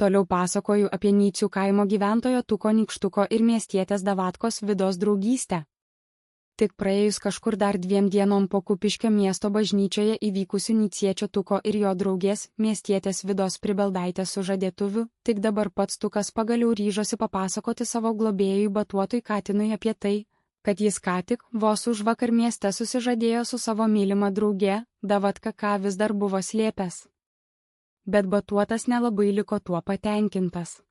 Toliau pasakoju apie Nycių kaimo gyventojo Tuko Nykštuko ir miestietės Davatkos Vidos draugystę. Tik praėjus kažkur dar 2 dienom po Kupiškio miesto bažnyčioje įvykusių nyciečio Tuko ir jo draugės, miestietės Vidos Pribeldaitės sužadėtuvių, tik dabar pats Tukas pagaliau ryžosi papasakoti savo globėjui Batuotui katinui apie tai, kad jis ką tik vos užvakar mieste susižadėjo su savo mylima drauge, Davatka ką vis dar buvo slėpęs. Bet Batuotas nelabai liko tuo patenkintas.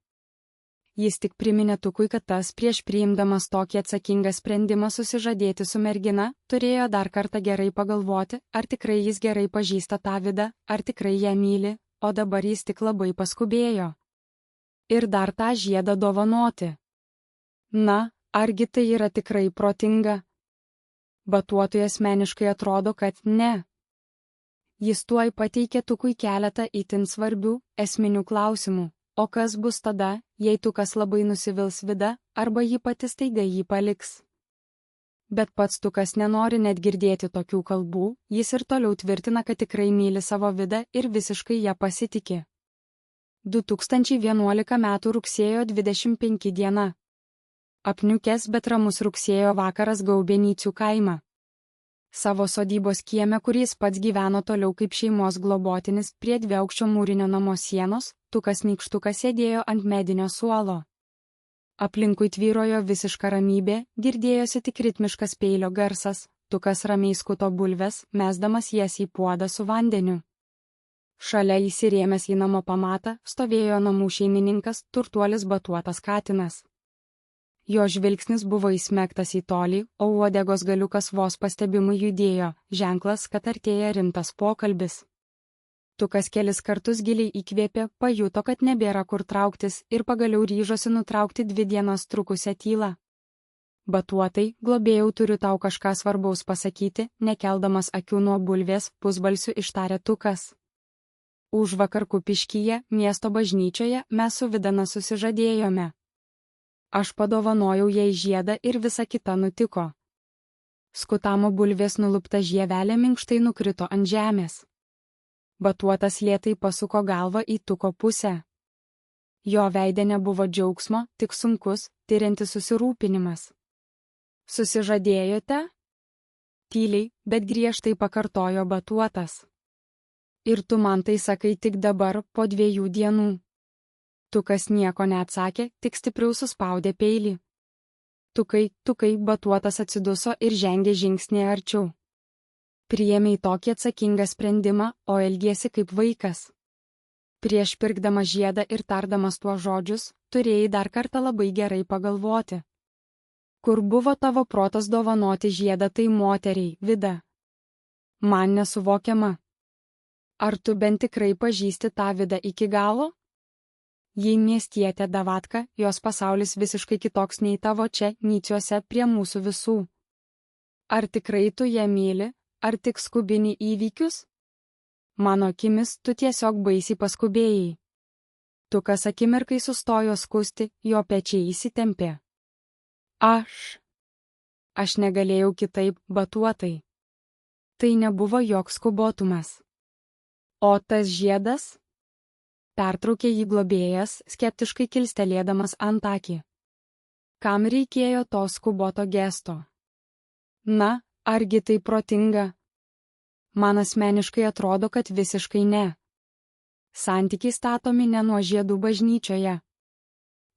Jis tik priminė Tukui, kad tas prieš priimdamas tokį atsakingą sprendimą susižadėti su mergina, turėjo dar kartą gerai pagalvoti, ar tikrai jis gerai pažįsta tą Vidą, ar tikrai ją myli, o dabar jis tik labai paskubėjo. Ir dar tą žiedą dovanoti. Na, argi tai yra tikrai protinga? Batuotui asmeniškai atrodo, kad ne. Jis tuoj pateikė Tukui keletą itin svarbių, esminių klausimų. O kas bus tada, jei Tukas labai nusivils Vida, arba ji pati staiga jį paliks? Bet pats Tukas nenori net girdėti tokių kalbų, jis ir toliau tvirtina, kad tikrai myli savo Vidą ir visiškai ją pasitiki. 2011 m. rugsėjo 25 diena. Apniukęs, bet ramus rugsėjo vakaras gaubė Nycių kaimą. Savo sodybos kieme, kuris pats gyveno toliau kaip šeimos globotinis prie 2-aukščio mūrinio namo sienos, Tukas Nykštukas sėdėjo ant medinio suolo. Aplinkui tvyrojo visiška ramybė, girdėjosi tik ritmiškas peilio garsas, Tukas ramiai skuto bulves, mesdamas jas į puodą su vandeniu. Šalia įsirėmęs į namo pamatą, stovėjo namų šeimininkas, turtuolis Batuotas katinas. Jo žvilgsnis buvo įsmegtas į tolį, o uodegos galiukas vos pastebimai judėjo, ženklas, kad artėja rimtas pokalbis. Tukas kelis kartus giliai įkvėpė, pajuto, kad nebėra kur trauktis ir pagaliau ryžosi nutraukti 2 dienas trukusią tylą. Batuotai, globėjau, turiu tau kažką svarbaus pasakyti, nekeldamas akių nuo bulvės, pusbalsiu ištarė Tukas. Užvakar Kupiškyje, miesto bažnyčioje, mes su Vidana susižadėjome. Aš padovanojau jai žiedą ir visa kita nutiko. Skutamo bulvės nulupta žievelė minkštai nukrito ant žemės. Batuotas lėtai pasuko galvą į Tuko pusę. Jo veide nebuvo džiaugsmo, tik sunkus, tyriantis susirūpinimas. Susižadėjote? Tyliai, bet griežtai pakartojo Batuotas. Ir tu man tai sakai tik dabar, po 2 dienų. Tukas nieko neatsakė, tik stipriau suspaudė peilį. Tukai, Batuotas atsiduso ir žengė žingsnį arčiau. Priėmei tokį atsakingą sprendimą, o elgiesi kaip vaikas. Prieš pirkdama žiedą ir tardamas tuos žodžius, turėjai dar kartą labai gerai pagalvoti. Kur buvo tavo protas dovanoti žiedą tai moteriai, Vida? Man nesuvokiama. Ar tu bent tikrai pažįsti tą Vidą iki galo? Jei miestietė Davatka, jos pasaulis visiškai kitoks nei tavo čia, Nyciuose, prie mūsų visų. Ar tikrai tu ją myli, ar tik skubini įvykius? Mano akimis, tu tiesiog baisiai paskubėjai. Tukas akimirkai sustojo skusti, jo pečiai įsitempė. Aš negalėjau kitaip, Batuotai. Tai nebuvo joks skubotumas. O tas žiedas? Pertraukė jį globėjas, skeptiškai kilstelėdamas antakį. Kam reikėjo to skuboto gesto? Na, argi tai protinga? Man asmeniškai atrodo, kad visiškai ne. Santykiai statomi ne nuo žiedų bažnyčioje.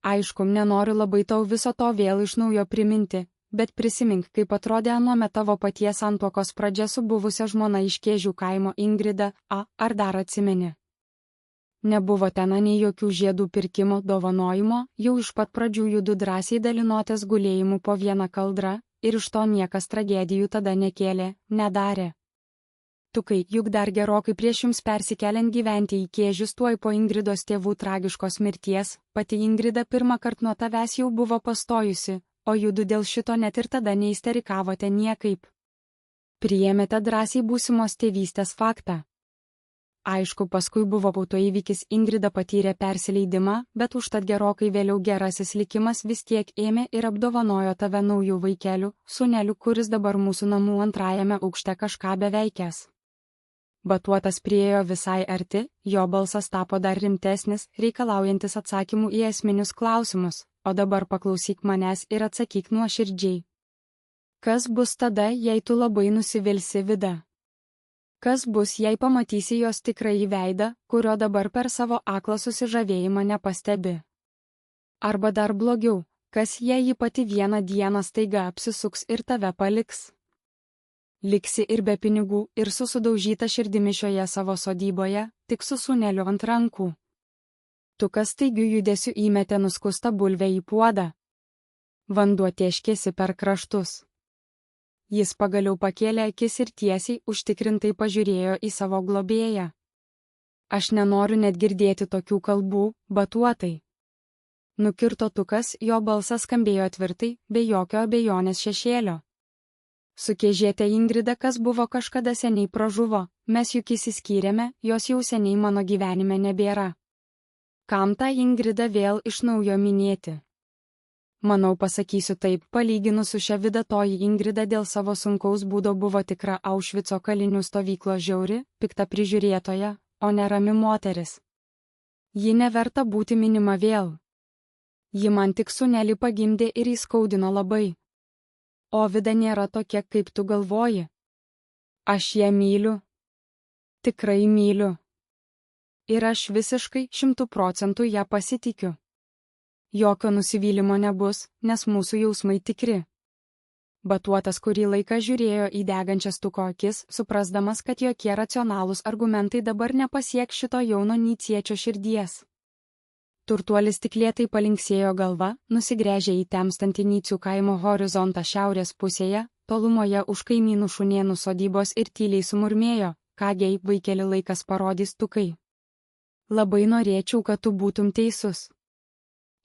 Aišku, nenoriu labai tau viso to vėl iš naujo priminti, bet prisimink, kaip atrodė anuomet tavo paties santuokos pradžia su buvusia žmona iš Kėžių kaimo Ingrida, ar dar atsimeni? Nebuvo ten nei jokių žiedų pirkimo, dovanojimo, jau iš pat pradžių judu drąsiai dalinotės gulėjimu po vieną kaldrą, ir iš to niekas tragedijų tada nekėlė, nedarė. Tukai, juk dar gerokai prieš jums persikeliant gyventi į Kėžius tuoj po Ingridos tėvų tragiškos mirties, pati Ingrida pirmąkart nuo tavęs jau buvo pastojusi, o judu dėl šito net ir tada neisterikavote niekaip. Priėmėte drąsiai būsimos tėvystės faktą. Aišku, paskui buvo autoįvykis, Ingrida patyrė persileidimą, bet užtat gerokai vėliau gerasis likimas vis tiek ėmė ir apdovanojo tave naujų vaikelių, sūnelių, kuris dabar mūsų namų 2-ame aukšte kažką beveikęs. Batuotas priėjo visai arti, jo balsas tapo dar rimtesnis, reikalaujantis atsakymų į esminius klausimus, o dabar paklausyk manęs ir atsakyk nuoširdžiai. Kas bus tada, jei tu labai nusivilsi Vida? Kas bus, jei pamatysi jos tikrąjį veidą, kurio dabar per savo aklą susižavėjimą nepastebi? Arba dar blogiau, kas jei ji pati vieną dieną staiga apsisuks ir tave paliks? Liksi ir be pinigų, ir su sudaužyta širdimi šioje savo sodyboje, tik su sūneliu ant rankų. Tukas staigiu judesiu įmetė nuskustą bulvę į puodą. Vanduo tėškėsi per kraštus. Jis pagaliau pakėlė akis ir tiesiai, užtikrintai pažiūrėjo į savo globėją. Aš nenoriu net girdėti tokių kalbų, batuotai. Nukirto Tukas, jo balsas skambėjo tvirtai, be jokio abejonės šešėlio. Sukėžėte Ingrida, kas buvo kažkada seniai pražuvo, mes juk išsiskyrėme, jos jau seniai mano gyvenime nebėra. Kam tą Ingridą vėl iš naujo minėti? Manau, pasakysiu taip, palyginus su šia Vida, toji Ingrida dėl savo sunkaus būdo buvo tikra Aušvico kalinių stovyklos žiauri, pikta prižiūrėtoja, o nerami moteris. Ji neverta būti minima vėl. Ji man tik sūnelį pagimdė ir įskaudino labai. O Vida nėra tokia, kaip tu galvoji. Aš ją myliu. Tikrai myliu. Ir aš visiškai 100% ją pasitikiu. Jokio nusivylimo nebus, nes mūsų jausmai tikri. Batuotas kurį laiką žiūrėjo į degančias Tuko akis, suprasdamas, kad jokie racionalūs argumentai dabar nepasieks šito jauno nyciečio širdies. Turtuolis tik lėtai palinksėjo galva, nusigręžė į temstantį Nycių kaimo horizontą šiaurės pusėje, tolumoje už kaimynų šunėnų sodybos ir tyliai sumurmėjo, kągi, vaikeli, laikas parodys Tukai. Labai norėčiau, kad tu būtum teisus.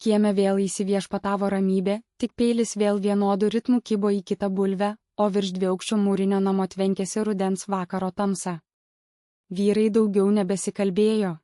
Kieme vėl įsiviešpatavo ramybė, tik peilis vėl vienodu ritmu kibo į kitą bulvę, o virš dviaukščio mūrinio namo tvenkėsi rudens vakaro tamsa. Vyrai daugiau nebesikalbėjo.